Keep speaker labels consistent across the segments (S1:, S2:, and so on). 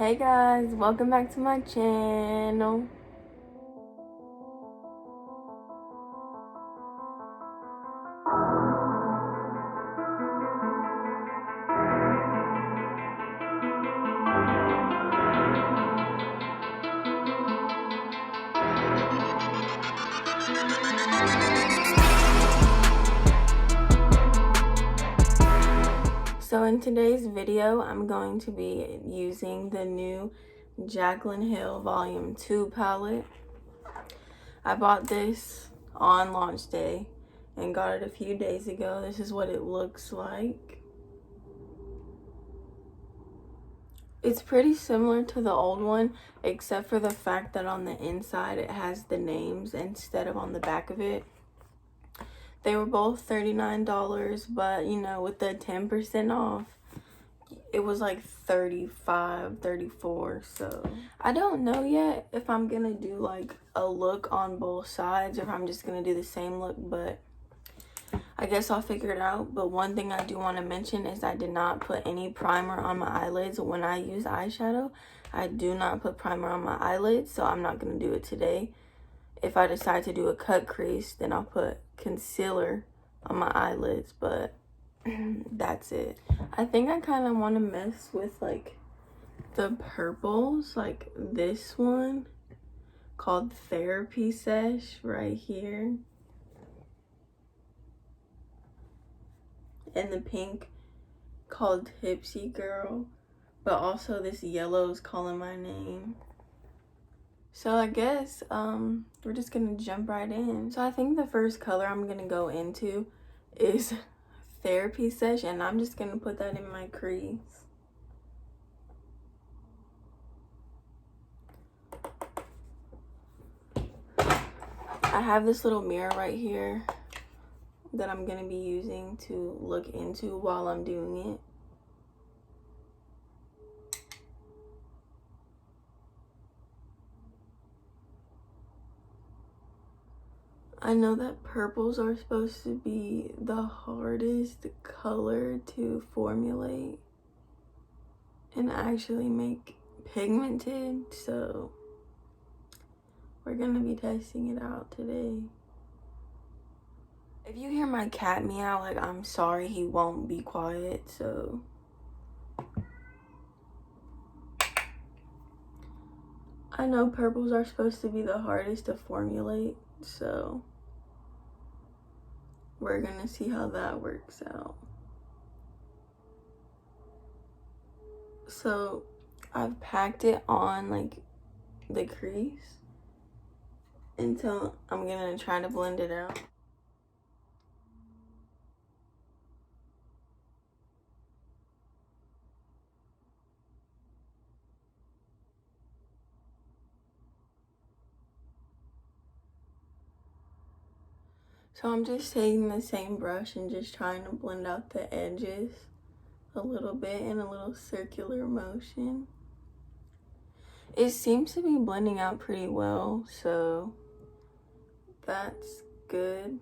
S1: Hey guys, welcome back to my channel. So in today's video, I'm going to be using the new Jaclyn Hill Volume 2 palette. I bought this on launch day and got it a few days ago. This is what it looks like. It's pretty similar to the old one, except for the fact that on the inside it has the names instead of on the back of it. They were both $39, but you know, with the 10% off, it was like $35, $34. So I don't know yet if I'm gonna do like a look on both sides or if I'm just gonna do the same look, but I guess I'll figure it out. But one thing I do want to mention is I did not put any primer on my eyelids when I use eyeshadow. I do not put primer on my eyelids, so I'm not gonna do it today. If I decide to do a cut crease, then I'll put concealer on my eyelids, but that's it. I think I kind of want to mess with like the purples, like this one called Therapy Sesh right here, and the pink called Tipsy Girl, but also this yellow is calling my name. So I guess we're just gonna jump right in. So I think the first color I'm gonna go into is Therapy Sesh, and I'm just gonna put that in my crease. I have this little mirror right here that I'm gonna be using to look into while I'm doing it. I know that purples are supposed to be the hardest color to formulate and actually make pigmented, so we're gonna be testing it out today. If you hear my cat meow, like, I'm sorry, he won't be quiet, so I know purples are supposed to be the hardest to formulate, so we're gonna see how that works out. So I've packed it on like the crease until I'm gonna try to blend it out. So I'm just taking the same brush and just trying to blend out the edges a little bit in a little circular motion. It seems to be blending out pretty well, so that's good.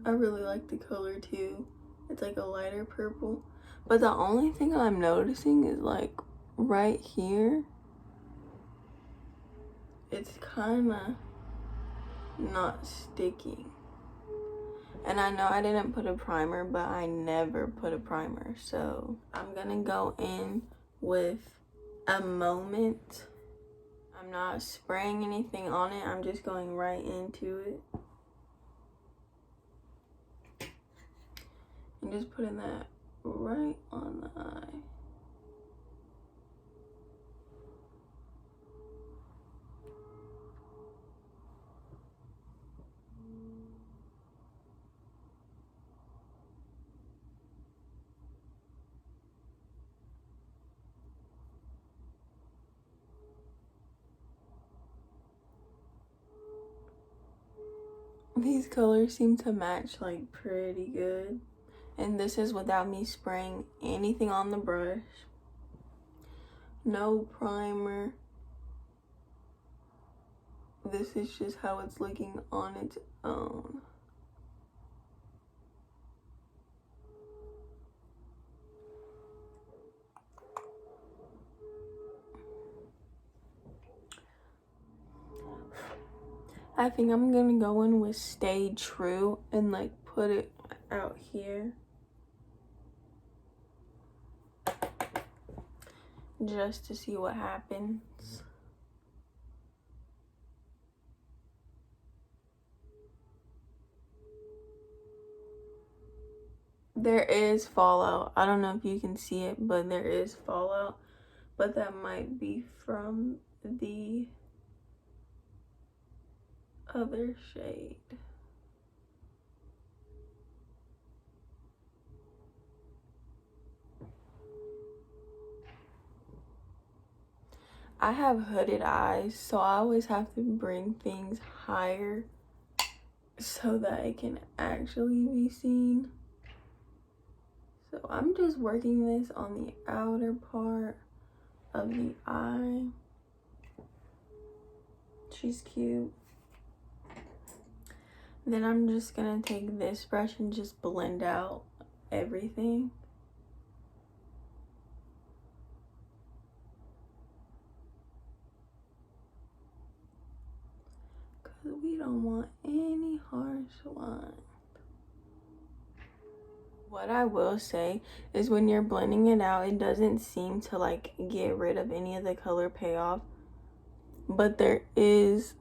S1: I really like the color too. It's like a lighter purple. But the only thing I'm noticing is like right here, it's kind of not sticking. And I know I didn't put a primer, but I never put a primer. So I'm gonna go in with a Moment. I'm not spraying anything on it. I'm just going right into it. And just putting that right on the eye. These colors seem to match like pretty good. And this is without me spraying anything on the brush. No primer. This is just how it's looking on its own. I think I'm gonna go in with Stay True and like put it out here. Just to see what happens. There is fallout. I don't know if you can see it, but there is fallout. But that might be from the other shade. I have hooded eyes, so I always have to bring things higher so that it can actually be seen. So I'm just working this on the outer part of the eye. She's cute. Then I'm just gonna take this brush and just blend out everything. Cause we don't want any harsh lines. What I will say is when you're blending it out, it doesn't seem to like get rid of any of the color payoff, but there is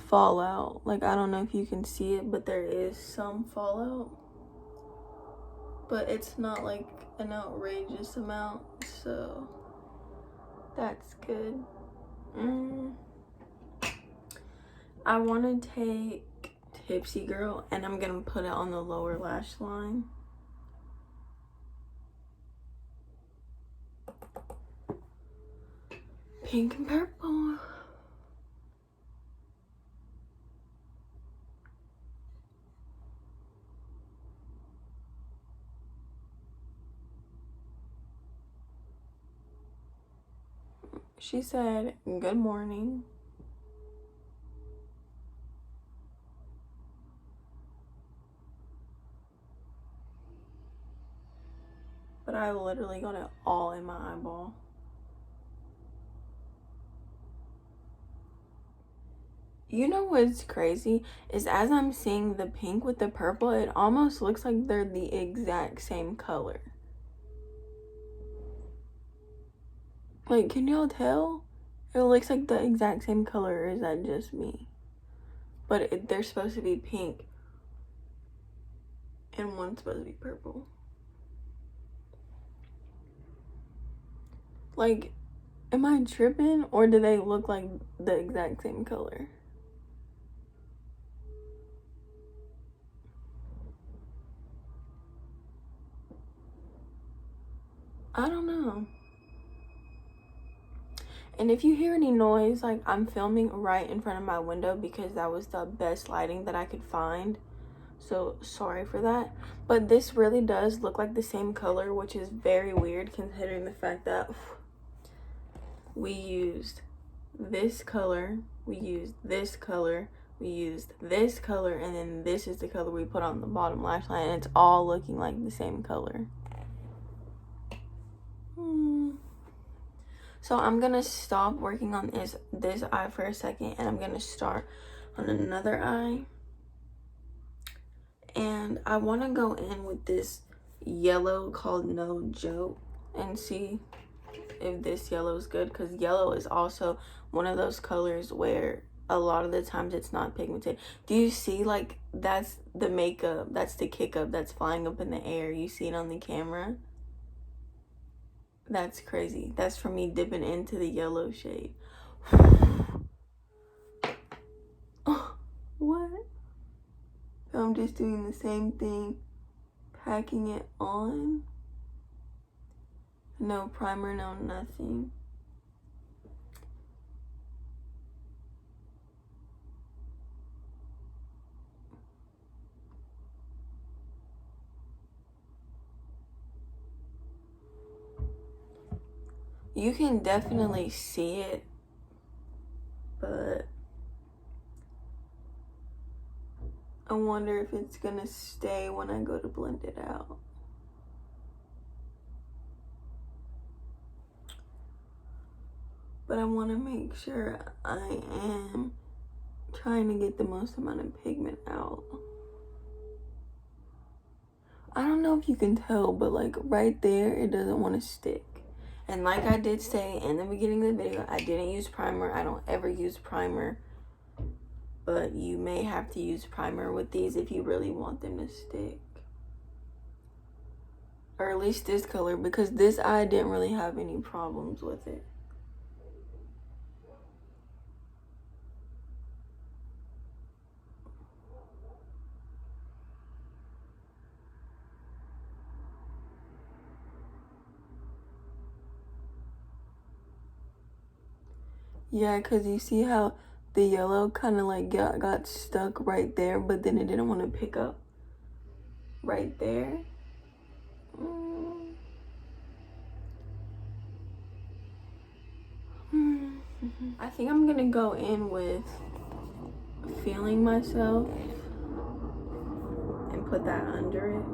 S1: fallout. Like, I don't know if you can see it, but there is some fallout, but it's not like an outrageous amount, so that's good. I want to take Tipsy Girl and I'm gonna put it on the lower lash line. Pink and purple. She said, "Good morning." But I literally got it all in my eyeball. You know what's crazy is as I'm seeing the pink with the purple, it almost looks like they're the exact same color. Like, can y'all tell? It looks like the exact same color, or is that just me? But they're supposed to be pink and one's supposed to be purple. Like, am I tripping, or do they look like the exact same color? I don't know. And if you hear any noise, like, I'm filming right in front of my window because that was the best lighting that I could find. So sorry for that. But this really does look like the same color, which is very weird considering the fact that we used this color, we used this color, we used this color, and then this is the color we put on the bottom lash line, and it's all looking like the same color. So I'm gonna stop working on this eye for a second, and I'm gonna start on another eye. And I want to go in with this yellow called No Joke and see if this yellow is good, because yellow is also one of those colors where a lot of the times it's not pigmented. Do you see, like, that's the makeup, that's the kick up that's flying up in the air? You see it on the camera? That's crazy. That's from me dipping into the yellow shade. What? I'm just doing the same thing, packing it on. No primer, no nothing. You can definitely see it, but I wonder if it's gonna stay when I go to blend it out. But I want to make sure I am trying to get the most amount of pigment out. I don't know if you can tell, but like right there, it doesn't want to stick. And like I did say in the beginning of the video, I didn't use primer. I don't ever use primer. But you may have to use primer with these if you really want them to stick. Or at least this color, because this eye didn't really have any problems with it. Yeah, because you see how the yellow kind of like got stuck right there, but then it didn't want to pick up right there. I think I'm gonna go in with Feeling Myself and put that under it.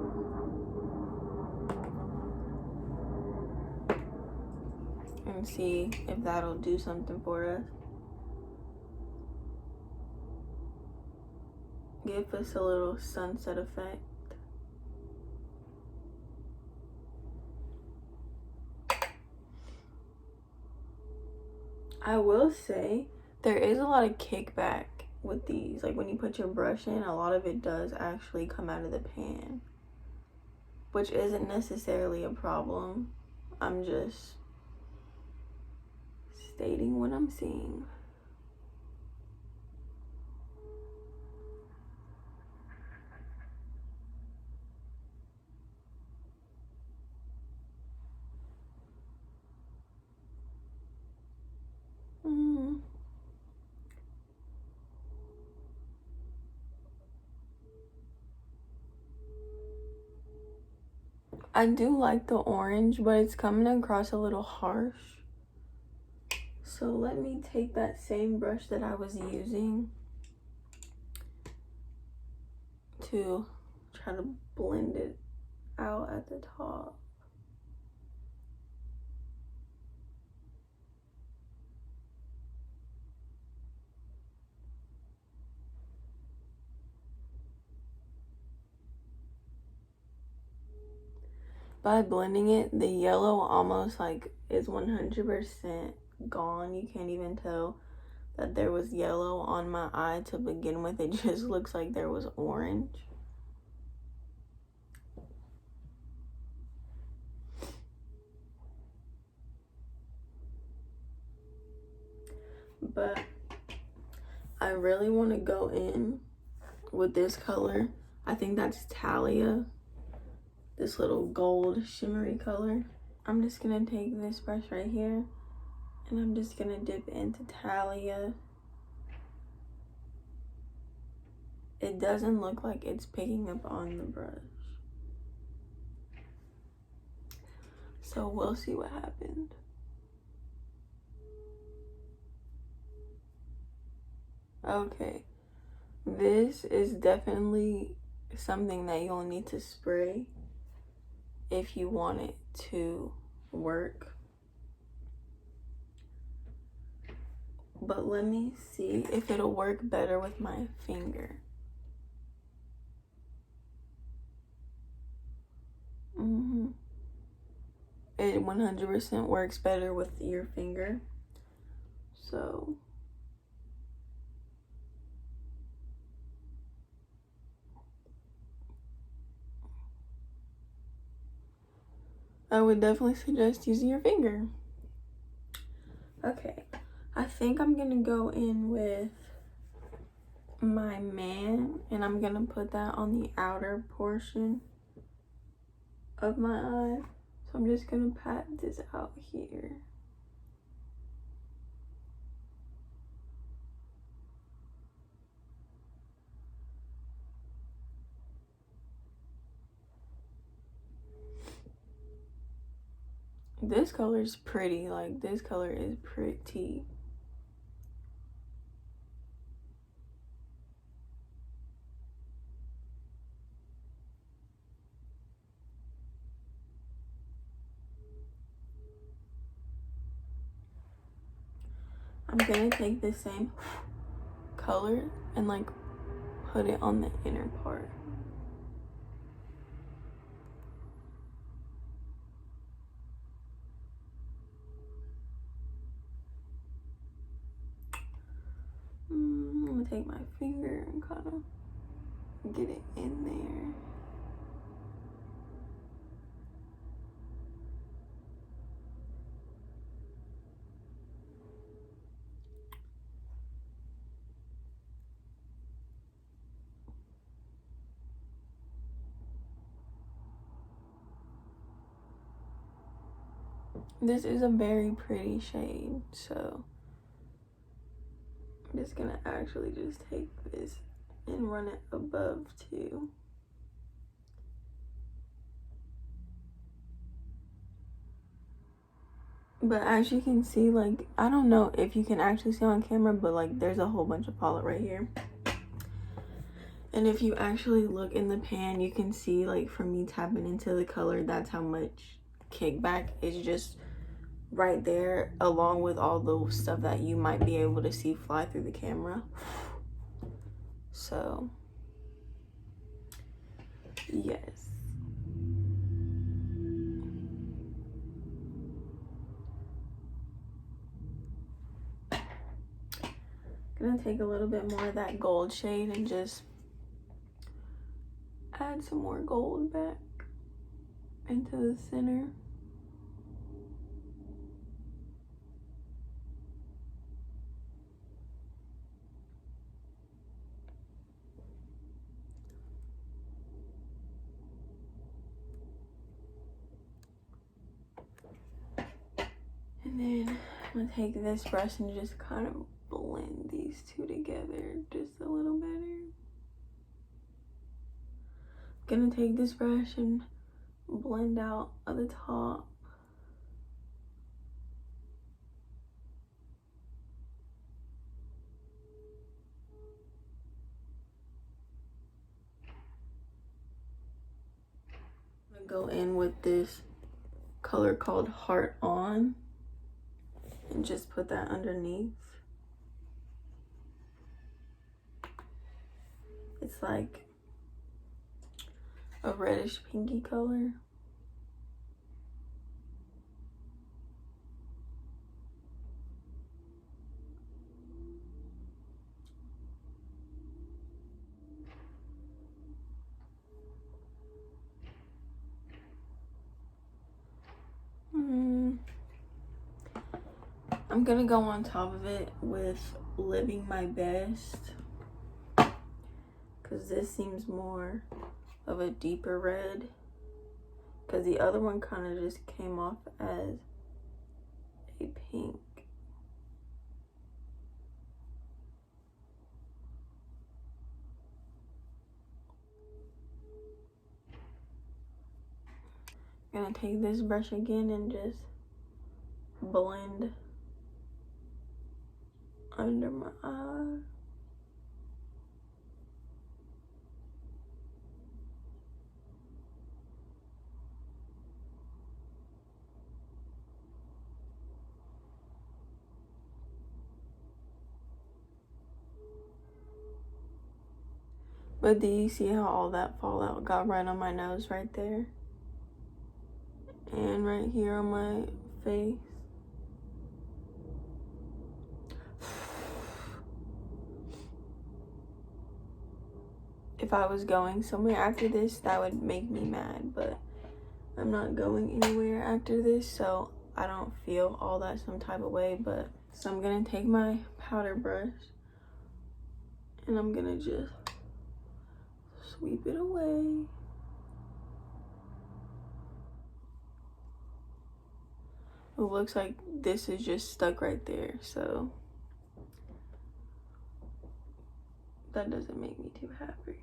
S1: And see if that'll do something for us. Give us a little sunset effect. I will say there is a lot of kickback with these. Like when you put your brush in, a lot of it does actually come out of the pan, which isn't necessarily a problem. I'm just stating what I'm seeing. I do like the orange, but it's coming across a little harsh. So let me take that same brush that I was using to try to blend it out at the top. By blending it, the yellow almost like is 100% gone. You can't even tell that there was yellow on my eye to begin with. It just looks like there was orange. But I really want to go in with this color. I think that's Talia. This little gold shimmery color. I'm just gonna take this brush right here and I'm just gonna dip into Talia. It doesn't look like it's picking up on the brush. So we'll see what happened. Okay, this is definitely something that you'll need to spray if you want it to work. But let me see if it'll work better with my finger. It 100% works better with your finger. So I would definitely suggest using your finger. Okay, I think I'm gonna go in with my Man, and I'm gonna put that on the outer portion of my eye. So I'm just gonna pat this out here. This color is pretty, like this color is pretty. I'm gonna take the same color and like put it on the inner part. I'm gonna take my finger and kind of get it in there. This is a very pretty shade, so I'm just gonna actually just take this and run it above too. But as you can see, like, I don't know if you can actually see on camera, but like there's a whole bunch of pollen right here. And if you actually look in the pan, you can see, like, from me tapping into the color, that's how much kickback is just right there, along with all the stuff that you might be able to see fly through the camera. So yes, gonna take a little bit more of that gold shade and just add some more gold back into the center. And then I'm gonna take this brush and just kind of blend these two together just a little better. Gonna take this brush and blend out at the top. I'm gonna go in with this color called Heart On and just put that underneath. It's like a reddish pinky color. I'm gonna go on top of it with Living My Best, because this seems more of a deeper red, because the other one kind of just came off as a pink. I'm gonna take this brush again and just blend under my eye. But do you see how all that fallout got right on my nose right there? And right here on my face. If I was going somewhere after this, that would make me mad, but I'm not going anywhere after this, so I don't feel all that some type of way. But so I'm gonna take my powder brush and I'm gonna just sweep it away. It looks like this is just stuck right there, so that doesn't make me too happy.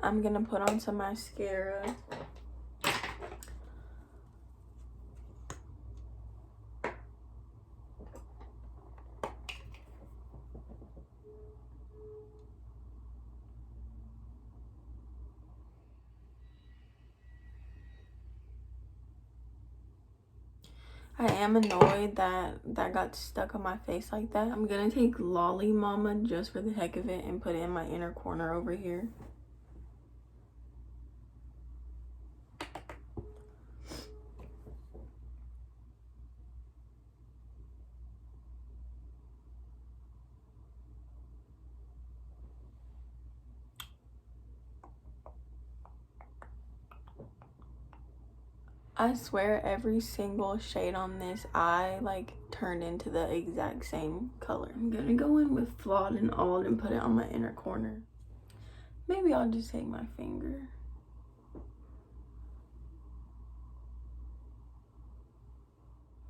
S1: I'm gonna put on some mascara. I am annoyed that that got stuck on my face like that. I'm gonna take Lolly Mama just for the heck of it and put it in my inner corner over here. I swear every single shade on this eye like turned into the exact same color. I'm gonna go in with Flawed and All and put it on my inner corner. Maybe I'll just take my finger.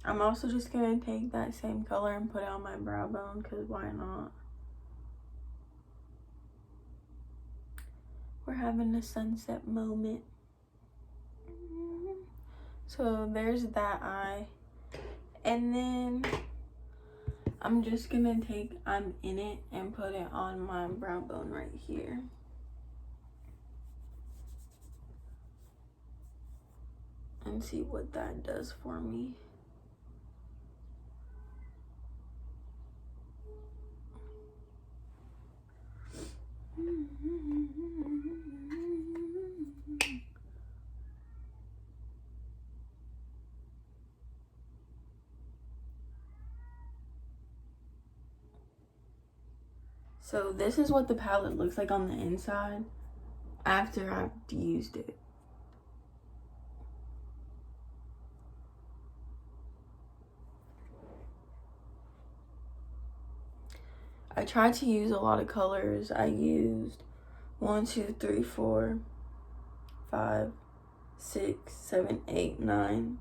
S1: I'm also just gonna take that same color and put it on my brow bone, because why not? We're having a sunset moment. So there's that eye. And then I'm just gonna take I'm In It and put it on my brow bone right here. And see what that does for me. So this is what the palette looks like on the inside after I've used it. I tried to use a lot of colors. I used 1, 2, 3, 4, 5, 6, 7, 8, 9,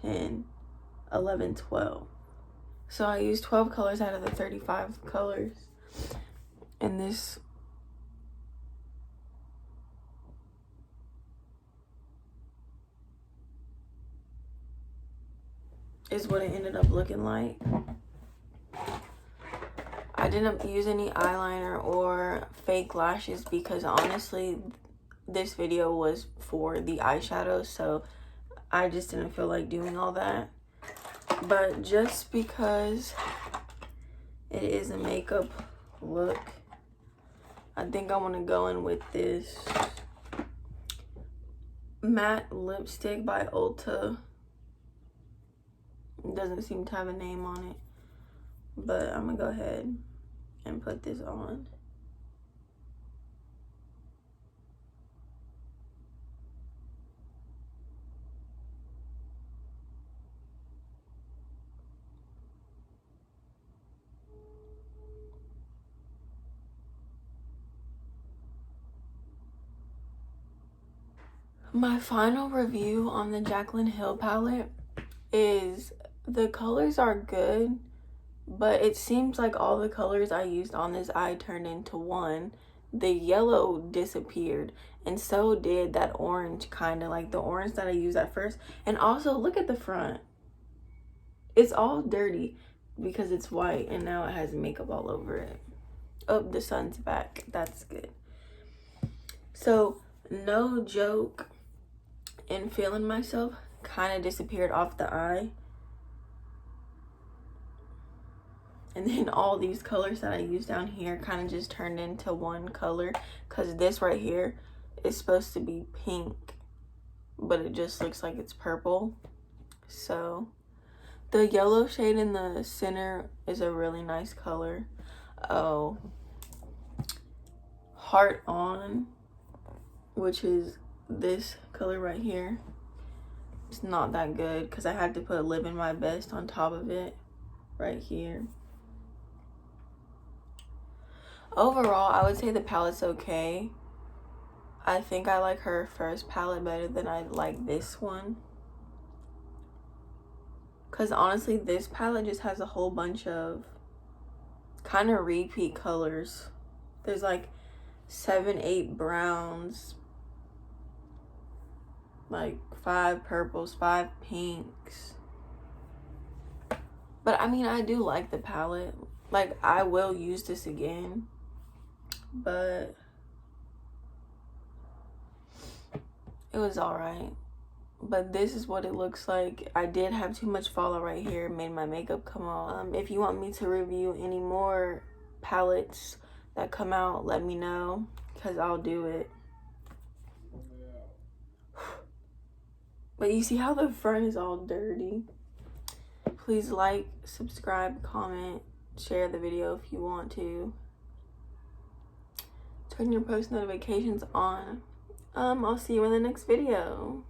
S1: 10, 11, 12. So I used 12 colors out of the 35 colors. And this is what it ended up looking like. I didn't use any eyeliner or fake lashes because honestly, this video was for the eyeshadow, so I just didn't feel like doing all that. But just because it is a makeup look, I think I want to go in with this matte lipstick by Ulta. It doesn't seem to have a name on it, but I'm gonna go ahead and put this on. My final review on the Jaclyn Hill palette is the colors are good, but it seems like all the colors I used on this eye turned into one. The yellow disappeared, and so did that orange, kind of like the orange that I used at first. And also look at the front, it's all dirty because it's white and now it has makeup all over it. Oh, the sun's back, that's good. So no joke, and Feeling Myself kind of disappeared off the eye. And then all these colors that I used down here kind of just turned into one color, because this right here is supposed to be pink, but it just looks like it's purple. So the yellow shade in the center is a really nice color. Oh, Heart On, which is this color right here, it's not that good because I had to put Living My Best on top of it right here. Overall, I would say the palette's okay. I think I like her first palette better than I like this one, because honestly this palette just has a whole bunch of kind of repeat colors. There's like 7, 8 browns, like 5 purples, 5 pinks. But I mean, I do like the palette. Like, I will use this again, but it was all right. but this is what it looks like. I did have too much fallout right here, made my makeup come off. If you want me to review any more palettes that come out, let me know, because I'll do it. But you see how the front is all dirty? Please like, subscribe, comment, share the video if you want to. Turn your post notifications on. I'll see you in the next video.